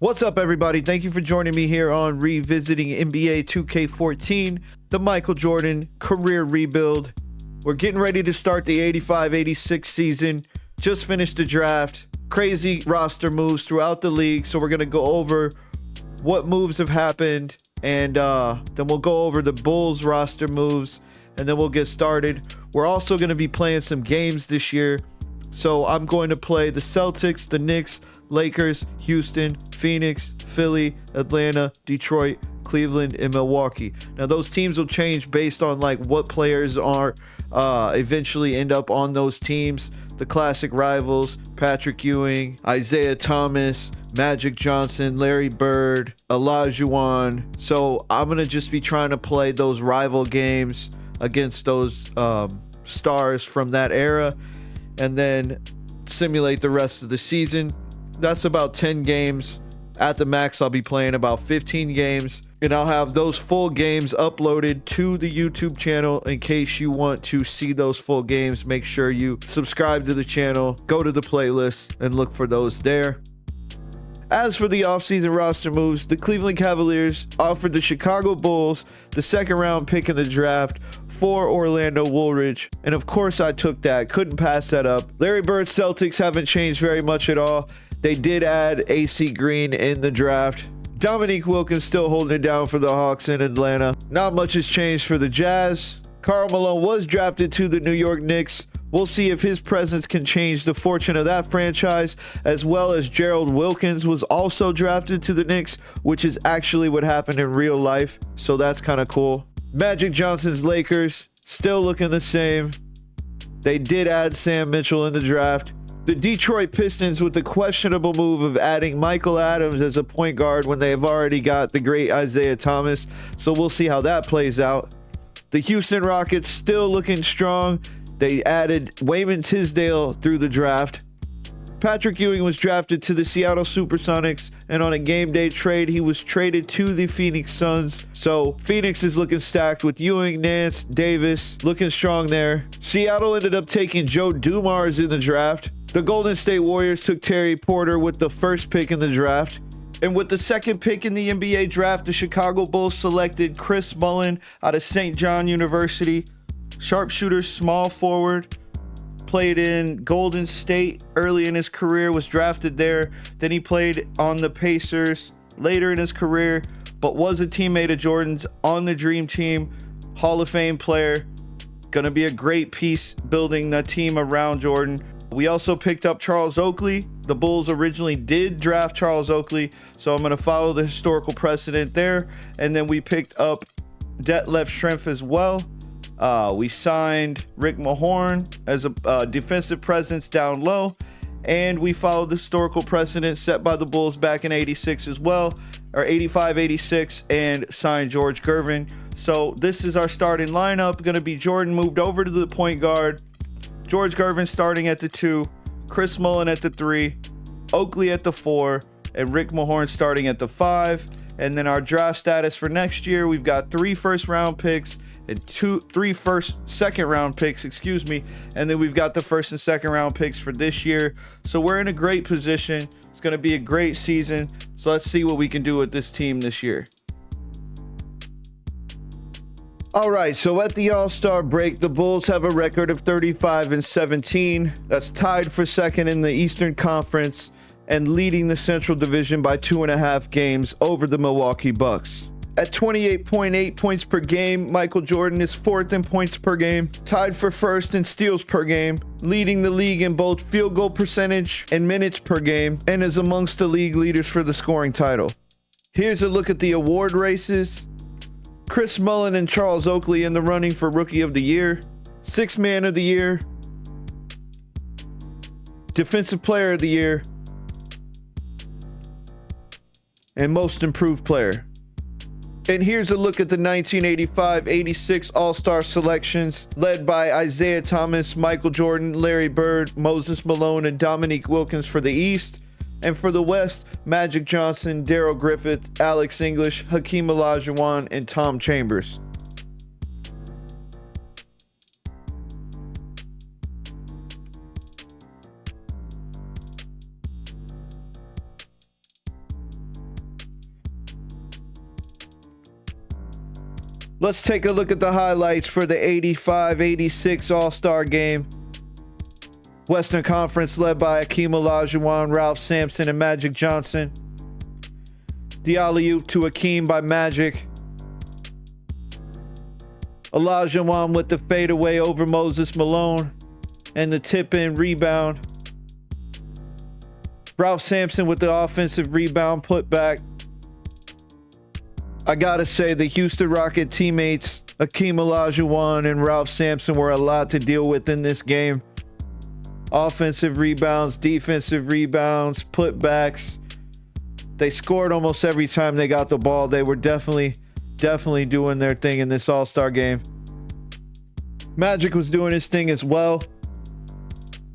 What's up, everybody? Thank you for joining me here on Revisiting NBA 2K14, the Michael Jordan career rebuild. We're getting ready to start the 85-86 season. Just finished the draft. Crazy roster moves throughout the league, so we're going to go over what moves have happened, and then we'll go over the Bulls roster moves, and then we'll get started. We're also going to be playing some games this year, so I'm going to play the Celtics, the Knicks, Lakers, Houston, Phoenix, Philly, Atlanta, Detroit, Cleveland, and Milwaukee. Now those teams will change based on like what players are eventually end up on those teams. The classic rivals: Patrick Ewing, Isaiah Thomas, Magic Johnson, Larry Bird, Olajuwon. So I'm gonna just be trying to play those rival games against those stars from that era, and then simulate the rest of the season. That's about 10 games. At the max, I'll be playing about 15 games, and I'll have those full games uploaded to the YouTube channel. In case you want to see those full games, make sure you subscribe to the channel, go to the playlist, and look for those there. As for the offseason roster moves, the Cleveland Cavaliers offered the Chicago Bulls the second round pick in the draft for Orlando Woolridge, and of course I took that. Couldn't pass that up. Larry Bird's Celtics haven't changed very much at all. They did add AC Green in the draft. Dominique Wilkins still holding it down for the Hawks in Atlanta. Not much has changed for the Jazz. Karl Malone was drafted to the New York Knicks. We'll see if his presence can change the fortune of that franchise, as well as Gerald Wilkins was also drafted to the Knicks, which is actually what happened in real life, so that's kind of cool. Magic Johnson's Lakers still looking the same. They did add Sam Mitchell in the draft. The Detroit Pistons with the questionable move of adding Michael Adams as a point guard when they have already got the great Isaiah Thomas, so we'll see how that plays out. The Houston Rockets still looking strong. They added Wayman Tisdale through the draft. Patrick Ewing was drafted to the Seattle Supersonics, and on a game day trade, he was traded to the Phoenix Suns. So Phoenix is looking stacked with Ewing, Nance, Davis, looking strong there. Seattle ended up taking Joe Dumars in the draft. The Golden State Warriors took Terry Porter with the first pick in the draft. And with the second pick in the NBA draft, the Chicago Bulls selected Chris Mullin out of St. John University. Sharpshooter, small forward, played in Golden State early in his career, was drafted there. Then he played on the Pacers later in his career, but was a teammate of Jordan's on the Dream Team. Hall of Fame player. Gonna be a great piece building the team around Jordan. We also picked up Charles Oakley. The Bulls originally did draft Charles Oakley, so I'm going to follow the historical precedent there. And then we picked up Detlef Schrempf as well. We signed Rick Mahorn as a defensive presence down low. And we followed the historical precedent set by the Bulls back in 86 as well, or 85-86, and signed George Gervin. So this is our starting lineup. Going to be Jordan moved over to the point guard, George Gervin starting at the 2, Chris Mullin at the 3, Oakley at the 4, and Rick Mahorn starting at the 5. And then our draft status for next year, we've got 3 first-round picks and 3 second-round picks, and then we've got the first and second-round picks for this year. So we're in a great position. It's going to be a great season. So let's see what we can do with this team this year. All right, so at the All-Star break, the Bulls have a record of 35-17. That's tied for second in the Eastern Conference and leading the Central Division by 2.5 games over the Milwaukee Bucks. At 28.8 points per game, Michael Jordan is 4th in points per game, tied for 1st in steals per game, leading the league in both field goal percentage and minutes per game, and is amongst the league leaders for the scoring title. Here's a look at the award races. Chris Mullin and Charles Oakley in the running for Rookie of the Year, Sixth Man of the Year, Defensive Player of the Year, and Most Improved Player. And here's a look at the 1985-86 All-Star selections, led by Isaiah Thomas, Michael Jordan, Larry Bird, Moses Malone, and Dominique Wilkins for the East. And for the West, Magic Johnson, Darrell Griffith, Alex English, Hakeem Olajuwon, and Tom Chambers. Let's take a look at the highlights for the 85-86 All-Star game. Western Conference led by Akeem Olajuwon, Ralph Sampson, and Magic Johnson. The alley-oop to Akeem by Magic. Olajuwon with the fadeaway over Moses Malone and the tip-in rebound. Ralph Sampson with the offensive rebound putback. I gotta say, the Houston Rocket teammates, Akeem Olajuwon and Ralph Sampson, were a lot to deal with in this game. Offensive rebounds, defensive rebounds, putbacks. They scored almost every time they got the ball. They were definitely doing their thing in this All-Star game. Magic was doing his thing as well.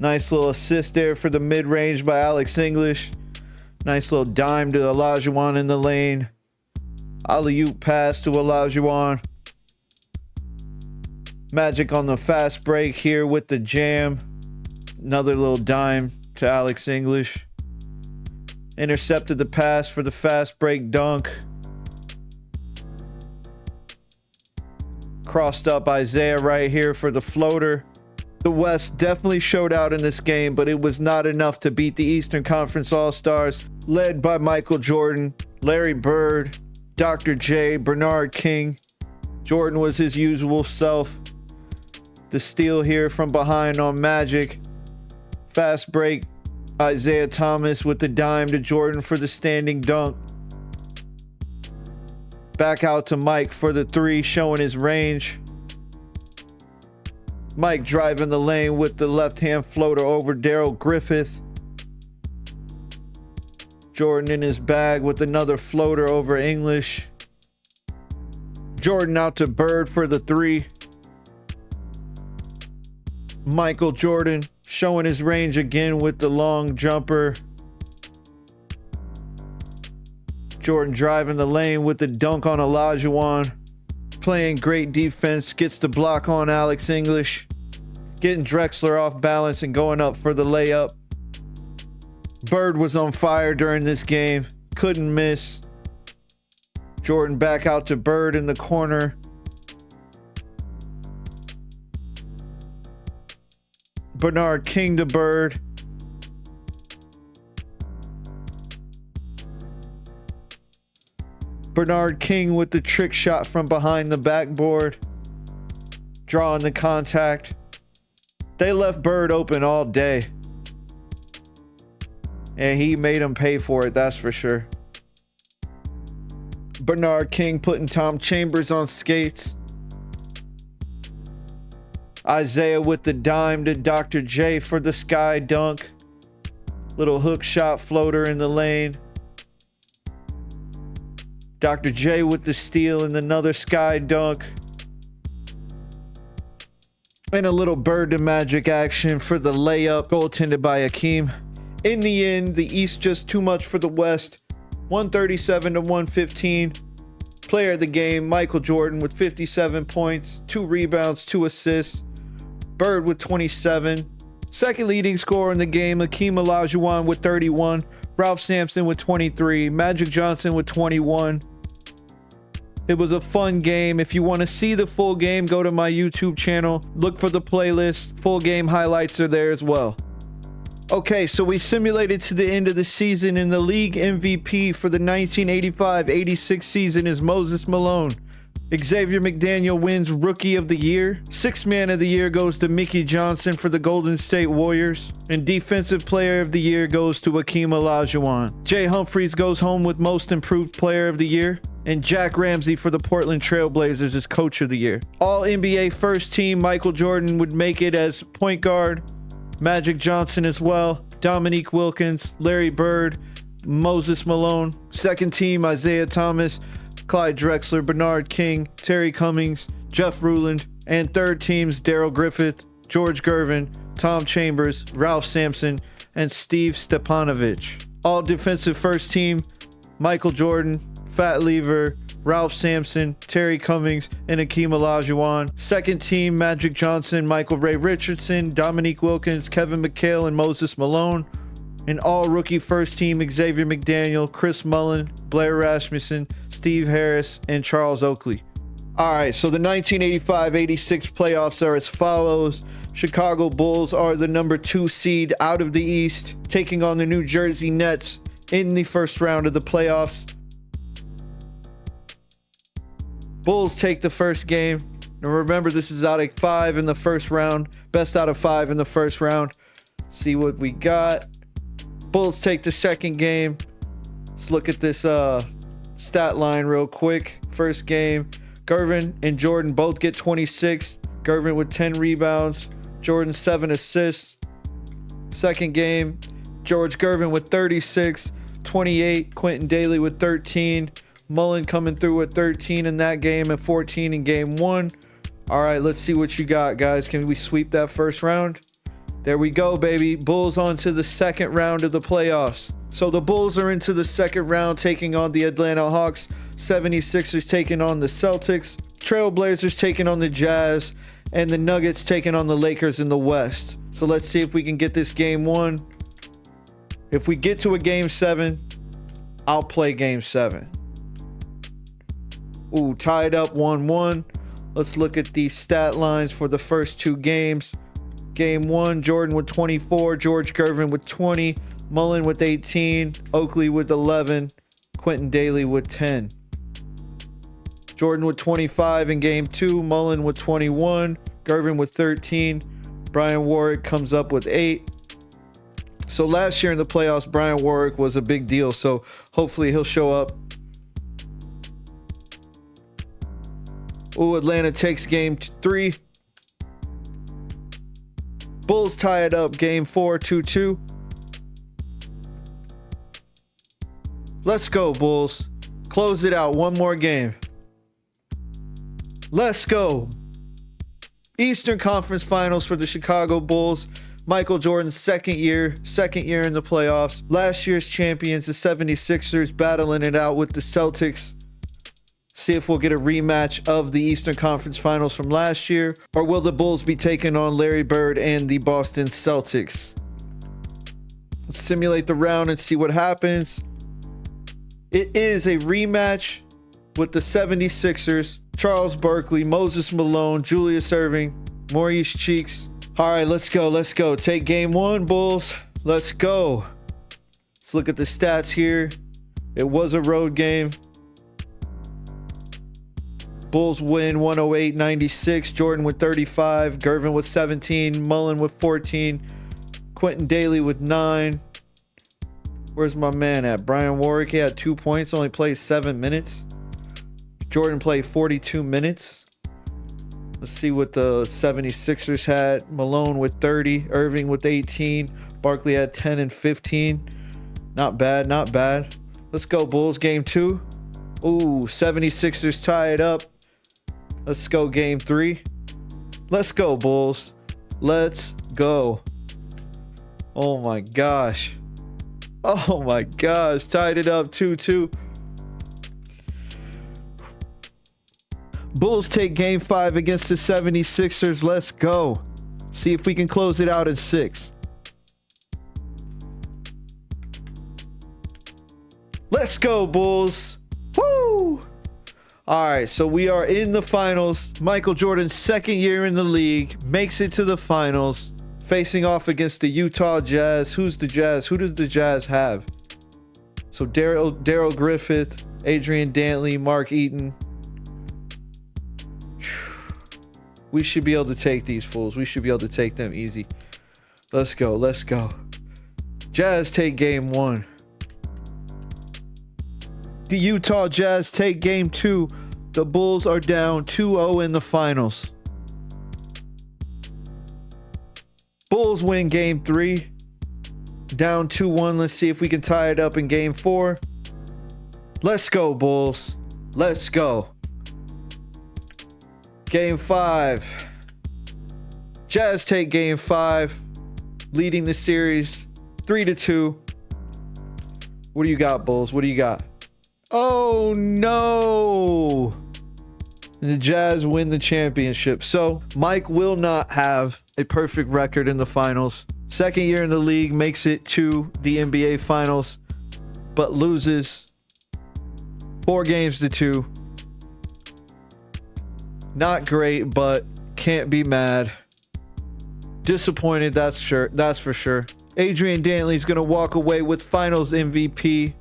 Nice little assist there for the mid-range by Alex English. Nice little dime to Olajuwon in the lane. Alley-oop pass to Olajuwon. Magic on the fast break here with the jam. Another little dime to Alex English. Intercepted the pass for the fast break dunk. Crossed up Isaiah right here for the floater. The West definitely showed out in this game, but it was not enough to beat the Eastern Conference All-Stars, led by Michael Jordan, Larry Bird, Dr. J, Bernard King. Jordan was his usual self. The steal here from behind on Magic. Fast break, Isaiah Thomas with the dime to Jordan for the standing dunk. Back out to Mike for the three, showing his range. Mike driving the lane with the left-hand floater over Daryl Griffith. Jordan in his bag with another floater over English. Jordan out to Bird for the three. Michael Jordan showing his range again with the long jumper. Jordan driving the lane with the dunk on Olajuwon. Playing great defense, gets the block on Alex English. Getting Drexler off balance and going up for the layup. Bird was on fire during this game. Couldn't miss. Jordan back out to Bird in the corner. Bernard King to Bird. Bernard King with the trick shot from behind the backboard. Drawing the contact. They left Bird open all day. And he made him pay for it, that's for sure. Bernard King putting Tom Chambers on skates. Isaiah with the dime to Dr. J for the sky dunk. Little hook shot floater in the lane. Dr. J with the steal and another sky dunk. And a little Bird to Magic action for the layup, goaltended by Akeem. In the end, the East just too much for the West. 137 to 115. Player of the game, Michael Jordan with 57 points, 2 rebounds, 2 assists. Bird with 27. Second leading scorer in the game, Akeem Olajuwon with 31. Ralph Sampson with 23. Magic Johnson with 21. It was a fun game. If you want to see the full game, go to my YouTube channel. Look for the playlist. Full game highlights are there as well. Okay, so we simulated to the end of the season, and the league MVP for the 1985-86 season is Moses Malone. Xavier McDaniel wins Rookie of the Year. Sixth Man of the Year goes to Mickey Johnson for the Golden State Warriors. And Defensive Player of the Year goes to Akeem Olajuwon. Jay Humphries goes home with Most Improved Player of the Year. And Jack Ramsey for the Portland Trailblazers is Coach of the Year. All NBA First Team, Michael Jordan would make it as point guard. Magic Johnson as well. Dominique Wilkins, Larry Bird, Moses Malone. Second Team, Isaiah Thomas, Clyde Drexler, Bernard King, Terry Cummings, Jeff Ruland. And third teams, Daryl Griffith, George Gervin, Tom Chambers, Ralph Sampson, and Steve Stepanovich. All defensive first team, Michael Jordan, Fat Lever, Ralph Sampson, Terry Cummings, and Akeem Olajuwon. Second team, Magic Johnson, Michael Ray Richardson, Dominique Wilkins, Kevin McHale, and Moses Malone. And all rookie first team, Xavier McDaniel, Chris Mullen, Blair Rasmussen, Steve Harris, and Charles Oakley. All right, so the 1985-86 playoffs are as follows. Chicago Bulls are the number 2 seed out of the East, taking on the New Jersey Nets in the first round of the playoffs. Bulls take the first game. Now remember, this is out of 5 in the first round. Best out of 5 in the first round. See what we got. Bulls take the second game. Let's look at this stat line real quick. First game, Gervin and Jordan both get 26. Gervin with 10 rebounds. Jordan 7 assists. Second game, George Gervin with 36. 28. Quentin Daly with 13. Mullen coming through with 13 in that game and 14 in game 1. All right, let's see what you got, guys. Can we sweep that first round? There we go, baby. Bulls on to the second round of the playoffs. So the Bulls are into the second round, taking on the Atlanta Hawks. 76ers taking on the Celtics. Trailblazers taking on the Jazz. And the Nuggets taking on the Lakers in the West. So let's see if we can get this game 1. If we get to a game 7, I'll play game 7. Ooh, tied up 1-1. Let's look at the stat lines for the first 2 games. Game 1, Jordan with 24, George Gervin with 20, Mullen with 18, Oakley with 11, Quentin Daly with 10. Jordan with 25 in game 2, Mullen with 21, Gervin with 13, Brian Warwick comes up with 8. So last year in the playoffs, Brian Warwick was a big deal, so hopefully he'll show up. Ooh, Atlanta takes game 3. Bulls tie it up game 4, 2-2. Let's go, Bulls. Close it out. One more game. Let's go. Eastern Conference Finals for the Chicago Bulls. Michael Jordan's second year in the playoffs. Last year's champions, the 76ers, battling it out with the Celtics. See if we'll get a rematch of the Eastern Conference Finals from last year, or will the Bulls be taking on Larry Bird and the Boston Celtics? Let's simulate the round and see what happens. It is a rematch with the 76ers, Charles Barkley, Moses Malone, Julius Erving, Maurice Cheeks. All right, let's go. Take game 1, Bulls. Let's go. Let's look at the stats here. It was a road game. Bulls win 108-96. Jordan with 35. Gervin with 17. Mullen with 14. Quentin Daly with 9. Where's my man at? Brian Warwick, he had 2 points. Only played 7 minutes. Jordan played 42 minutes. Let's see what the 76ers had. Malone with 30. Irving with 18. Barkley had 10 and 15. Not bad. Let's go, Bulls. Game 2. Ooh, 76ers tie it up. Let's go game 3. Let's go, Bulls. Let's go. Oh my gosh. Tied it up 2-2. Bulls take game 5 against the 76ers. Let's go. See if we can close it out in 6. Let's go, Bulls. Woo! All right, so we are in the finals. Michael Jordan's second year in the league makes it to the finals, facing off against the Utah Jazz. Who's the Jazz? Who does the Jazz have? So Daryl Griffith, Adrian Dantley, Mark Eaton. We should be able to take these fools. We should be able to take them easy. Let's go. Jazz take game 1. The Utah Jazz take game 2. The Bulls are down 2-0 in the finals. Bulls win game 3. Down 2-1. Let's see if we can tie it up in game 4. Let's go, Bulls. Let's go. Game 5. Jazz take game 5, leading the series 3-2. What do you got, Bulls? What do you got? Oh no! The Jazz win the championship. So Mike will not have a perfect record in the finals. Second year in the league, makes it to the NBA finals, but loses 4-2. Not great, but can't be mad. Disappointed, that's for sure. Adrian Dantley's gonna walk away with Finals MVP,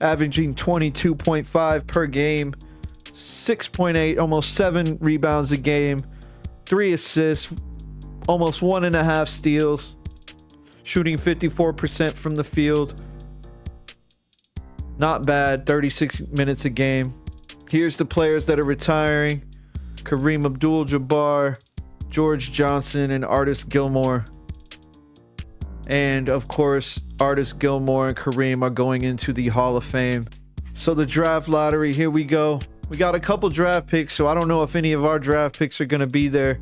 averaging 22.5 per game, 6.8, almost 7 rebounds a game, 3 assists, almost 1.5 steals, shooting 54% from the field. Not bad, 36 minutes a game. Here's the players that are retiring: Kareem Abdul-Jabbar, George Johnson, and Artis Gilmore. And of course, Artis Gilmore and Kareem are going into the Hall of Fame. So the draft lottery, here we go. We got a couple draft picks, so I don't know if any of our draft picks are going to be there.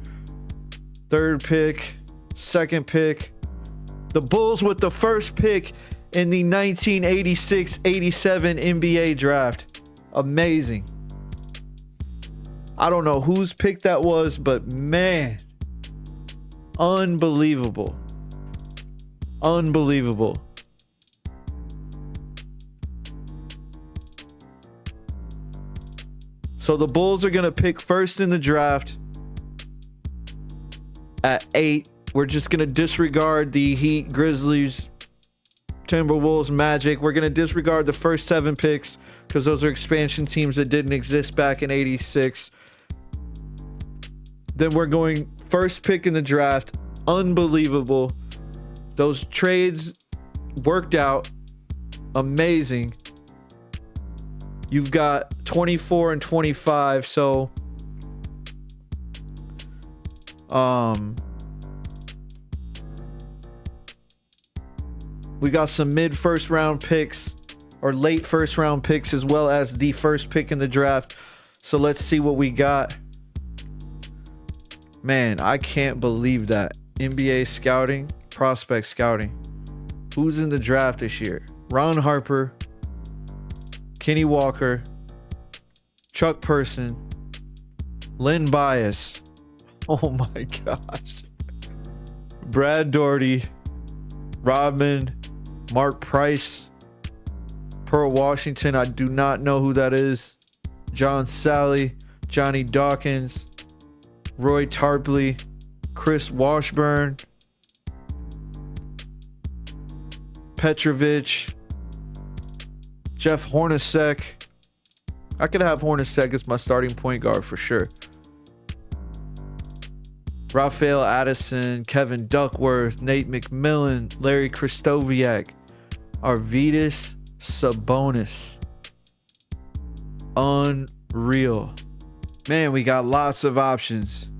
Third pick, second pick. The Bulls with the first pick in the 1986-87 NBA draft. Amazing. I don't know whose pick that was, but man, unbelievable. Unbelievable. So the Bulls are going to pick first in the draft at 8. We're just going to disregard the Heat, Grizzlies, Timberwolves, Magic. We're going to disregard the first 7 picks because those are expansion teams that didn't exist back in 86. Then we're going first pick in the draft. Unbelievable. Those trades worked out. Amazing. You've got 24 and 25, so we got some mid first round picks or late first round picks, as well as the first pick in the draft. So let's see what we got. Man, I can't believe that. NBA scouting, prospect scouting. Who's in the draft this year? Ron Harper, Kenny Walker, Chuck Person, Lynn Bias. Oh my gosh. Brad Daugherty, Rodman, Mark Price, Pearl Washington. I do not know who that is. John Sally, Johnny Dawkins, Roy Tarpley, Chris Washburn, Petrovic, Jeff Hornacek. I could have Hornacek as my starting point guard for sure. Rafael Addison, Kevin Duckworth, Nate McMillan, Larry Kristoviak, Arvydas Sabonis. Unreal. Man, we got lots of options.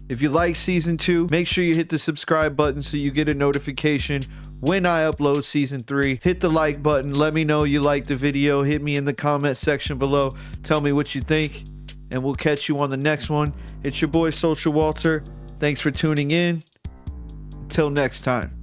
If you like season 2, make sure you hit the subscribe button so you get a notification when I upload season 3. Hit the like button. Let me know you liked the video. Hit me in the comment section below. Tell me what you think, and we'll catch you on the next one. It's your boy Social Walter. Thanks for tuning in. Until next time.